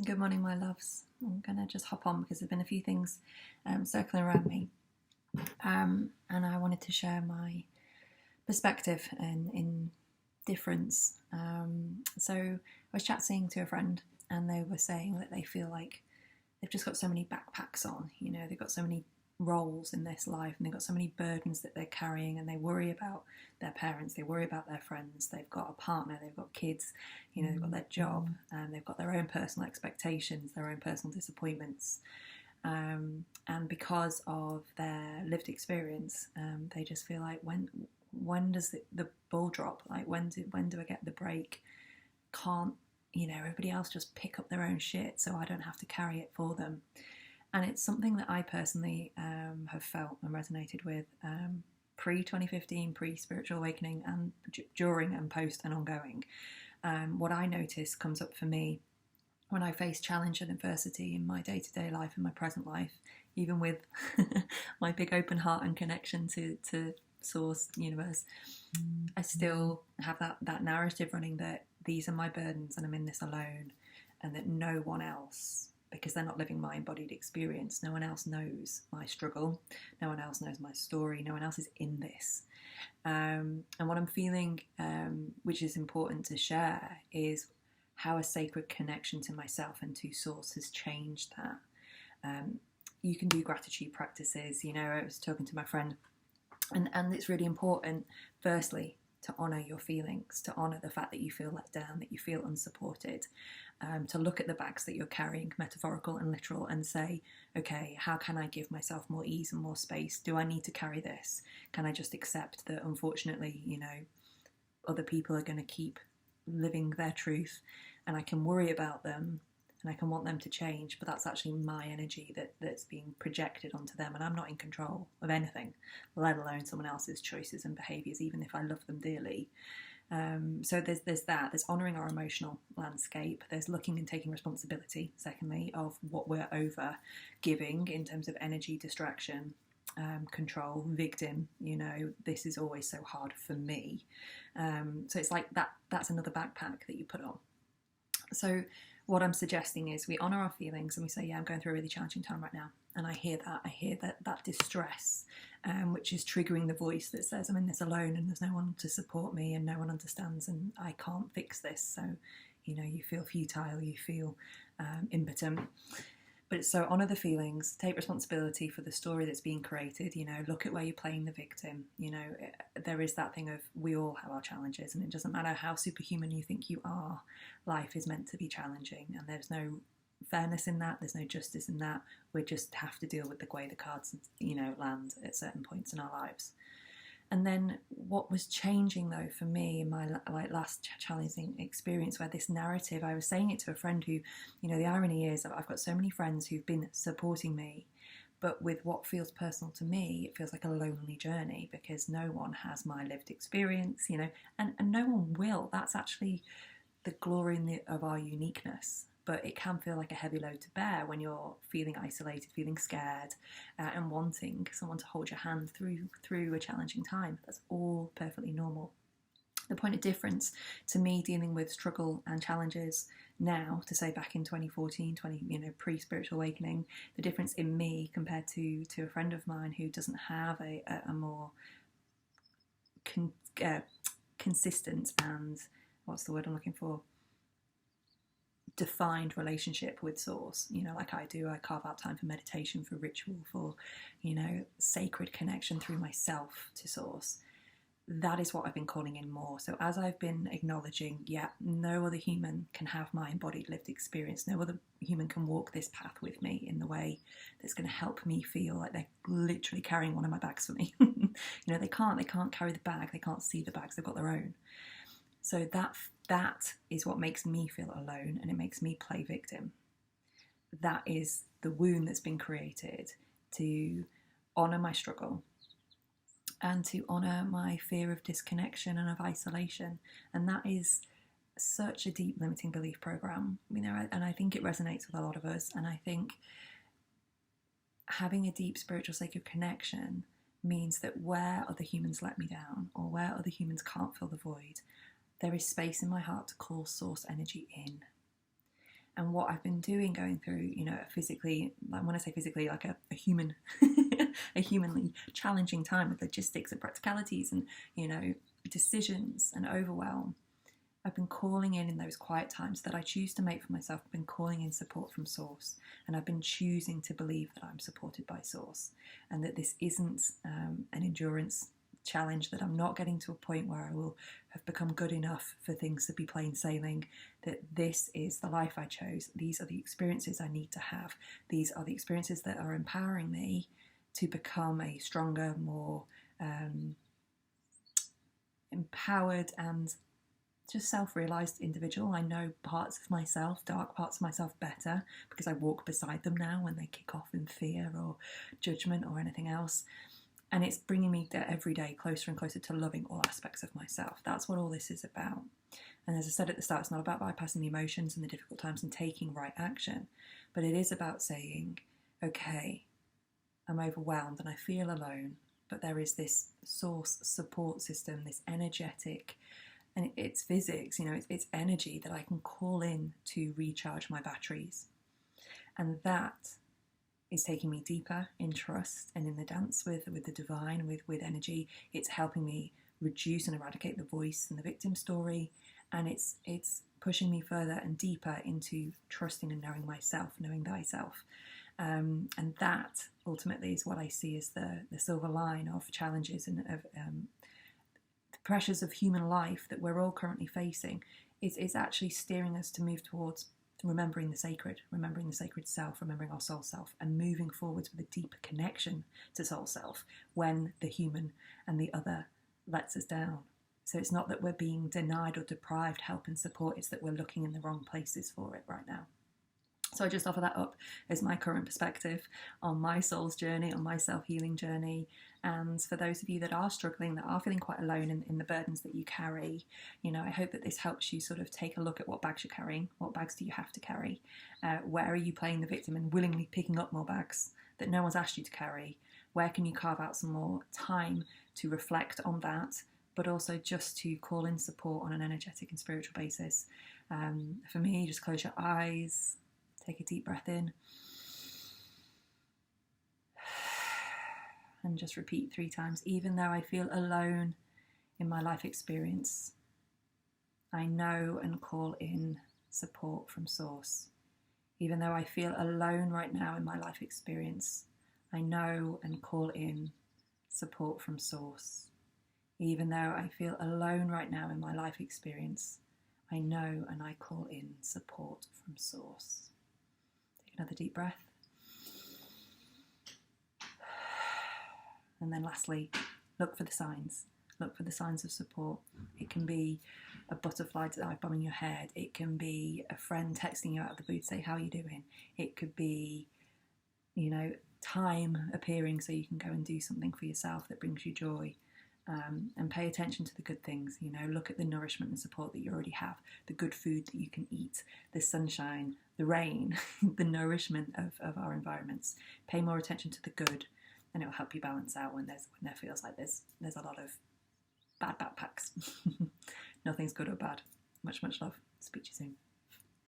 Good morning, my loves. I'm going to just hop on because there's been a few things circling around me. And I wanted to share my perspective in difference. So I was chatting to a friend and they were saying that they feel like they've just got so many backpacks on. They've got so many roles in this life and they've got so many burdens that they're carrying, and they worry about their parents, they worry about their friends, they've got a partner, they've got kids, they've got their job, and they've got their own personal expectations, their own personal disappointments, and because of their lived experience, they just feel like when does the ball drop? Like when do I get the break? Can't everybody else just pick up their own shit so I don't have to carry it for them? And it's something that I personally have felt and resonated with pre-2015, pre-spiritual awakening, and during and post and ongoing. What I notice comes up for me when I face challenge and adversity in my day-to-day life, in my present life, even with my big open heart and connection to source, universe. I still have that narrative running that these are my burdens and I'm in this alone, and that no one else, because they're not living my embodied experience, no one else knows my struggle, no one else knows my story, no one else is in this. And what I'm feeling, which is important to share, is how a sacred connection to myself and to source has changed that. You can do gratitude practices. I was talking to my friend, and it's really important, firstly, to honour your feelings, to honour the fact that you feel let down, that you feel unsupported, to look at the bags that you're carrying, metaphorical and literal, and say, okay, how can I give myself more ease and more space? Do I need to carry this? Can I just accept that, unfortunately, other people are going to keep living their truth, and I can worry about them, and I can want them to change, but that's actually my energy that's being projected onto them, and I'm not in control of anything, let alone someone else's choices and behaviours, even if I love them dearly. So there's that. There's honouring our emotional landscape. There's looking and taking responsibility, secondly, of what we're over giving in terms of energy, distraction, control, victim. This is always so hard for me. So it's like that's another backpack that you put on. So what I'm suggesting is we honour our feelings and we say, yeah, I'm going through a really challenging time right now. And I hear that distress, which is triggering the voice that says I'm in this alone and there's no one to support me and no one understands and I can't fix this. So, you feel futile, you feel impotent. But so honour the feelings, take responsibility for the story that's being created, look at where you're playing the victim. There is that thing of we all have our challenges, and it doesn't matter how superhuman you think you are, life is meant to be challenging, and there's no fairness in that, there's no justice in that. We just have to deal with the way the cards, land at certain points in our lives. And then what was changing, though, for me in my last challenging experience, where this narrative, I was saying it to a friend who, the irony is I've got so many friends who've been supporting me, but with what feels personal to me, it feels like a lonely journey because no one has my lived experience, and no one will. That's actually the glory of our uniqueness. But it can feel like a heavy load to bear when you're feeling isolated, feeling scared, and wanting someone to hold your hand through a challenging time. That's all perfectly normal. The point of difference to me dealing with struggle and challenges now, to say back in 2014, pre-spiritual awakening, the difference in me compared to a friend of mine who doesn't have a more consistent and, what's the word I'm looking for, defined relationship with source, like I do. I carve out time for meditation, for ritual, for sacred connection through myself to source. That is what I've been calling in more. So as I've been acknowledging, no other human can have my embodied lived experience, no other human can walk this path with me in the way that's going to help me feel like they're literally carrying one of my bags for me. They can't carry the bag, they can't see the bags, they've got their own. So that is what makes me feel alone, and it makes me play victim. That is the wound that's been created to honour my struggle and to honour my fear of disconnection and of isolation. And that is such a deep limiting belief program, and I think it resonates with a lot of us. And I think having a deep spiritual sacred connection means that where other humans let me down or where other humans can't fill the void, there is space in my heart to call source energy in. And what I've been doing, going through, physically, like when I say physically, like a human, a humanly challenging time with logistics and practicalities and, decisions and overwhelm, I've been calling in those quiet times that I choose to make for myself. I've been calling in support from Source, and I've been choosing to believe that I'm supported by Source, and that this isn't an endurance challenge, that I'm not getting to a point where I will have become good enough for things to be plain sailing, that this is the life I chose. These are the experiences I need to have. These are the experiences that are empowering me to become a stronger, more empowered and just self-realised individual. I know parts of myself, dark parts of myself, better because I walk beside them now when they kick off in fear or judgment or anything else. And it's bringing me every day closer and closer to loving all aspects of myself. That's what all this is about. And as I said at the start, it's not about bypassing the emotions and the difficult times and taking right action, but it is about saying, okay, I'm overwhelmed and I feel alone, but there is this Source support system, this energetic, and it's physics, it's energy that I can call in to recharge my batteries. And that is taking me deeper in trust and in the dance with the divine, with energy. It's helping me reduce and eradicate the voice and the victim story. And it's pushing me further and deeper into trusting and knowing myself, knowing thyself. And that ultimately is what I see as the silver line of challenges and of the pressures of human life that we're all currently facing. It's actually steering us to move towards remembering the sacred self, remembering our soul self, and moving forwards with a deeper connection to soul self when the human and the other lets us down. So it's not that we're being denied or deprived help and support, it's that we're looking in the wrong places for it right now. So I just offer that up as my current perspective on my soul's journey, on my self-healing journey. And for those of you that are struggling, that are feeling quite alone in the burdens that you carry, I hope that this helps you sort of take a look at what bags you're carrying. What bags do you have to carry? Where are you playing the victim and willingly picking up more bags that no one's asked you to carry? Where can you carve out some more time to reflect on that, but also just to call in support on an energetic and spiritual basis? For me, just close your eyes. Take a deep breath in and just repeat 3 times. Even though I feel alone in my life experience, I know and call in support from Source. Even though I feel alone right now in my life experience, I know and call in support from Source. Even though I feel alone right now in my life experience, I know and I call in support from Source. Another deep breath. And then lastly, look for the signs. Look for the signs of support. It can be a butterfly dive bombing your head. It can be a friend texting you out of the blue to say, how are you doing? It could be, time appearing so you can go and do something for yourself that brings you joy. And pay attention to the good things, look at the nourishment and support that you already have, the good food that you can eat, the sunshine, the rain, the nourishment of our environments. Pay more attention to the good, and it will help you balance out when there feels like there's a lot of bad backpacks. Nothing's good or bad. Much love. Speak to you soon.